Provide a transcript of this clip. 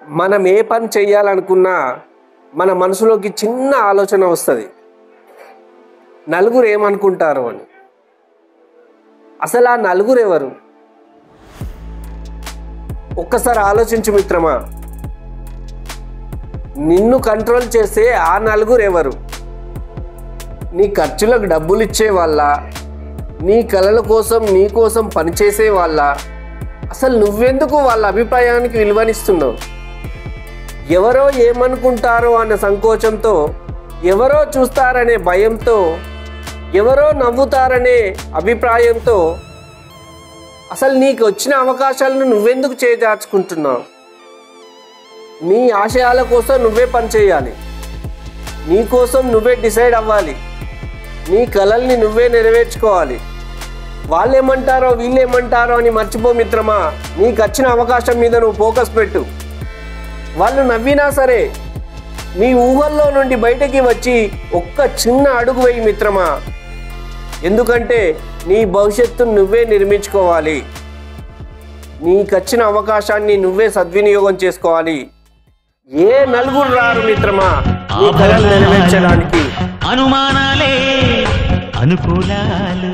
మనం ఏ పని చేయాలనుకున్నా మన మనసులోకి చిన్న ఆలోచన వస్తుంది, నలుగురు ఏమనుకుంటారు అని. అసలు ఆ నలుగురు ఎవరు? ఒక్కసారి ఆలోచించు మిత్రమా. నిన్ను కంట్రోల్ చేసే ఆ నలుగురు ఎవరు? నీ ఖర్చులకు డబ్బులు ఇచ్చే వాళ్ళ, నీ కలల కోసం నీ కోసం పనిచేసే వాళ్ళ? అసలు నువ్వెందుకు వాళ్ళ అభిప్రాయానికి విలువనిస్తున్నావు? ఎవరో ఏమనుకుంటారో అన్న సంకోచంతో, ఎవరో చూస్తారనే భయంతో, ఎవరో నవ్వుతారనే అభిప్రాయంతో అసలు నీకు వచ్చిన అవకాశాలను నువ్వెందుకు చేజార్చుకుంటున్నావు? నీ ఆశయాల కోసం నువ్వే పనిచేయాలి, నీ కోసం నువ్వే డిసైడ్ అవ్వాలి, నీ కలల్ని నువ్వే నెరవేర్చుకోవాలి. వాళ్ళేమంటారో వీళ్ళేమంటారో అని మర్చిపో మిత్రమా. నీకు వచ్చిన అవకాశం మీద నువ్వు ఫోకస్ పెట్టు. వాళ్ళు నవ్వినా సరే నీ ఊహల్లో నుండి బయటకి వచ్చి ఒక్క చిన్న అడుగు వేయి మిత్రమా. ఎందుకంటే నీ భవిష్యత్తును నువ్వే నిర్మించుకోవాలి. నీకొచ్చిన అవకాశాన్ని నువ్వే సద్వినియోగం చేసుకోవాలి. ఏ నలుగురు రారు మిత్రమా నీ కలలు నెరవేర్చడానికి. అనుమానాలే అనుకూలాలు.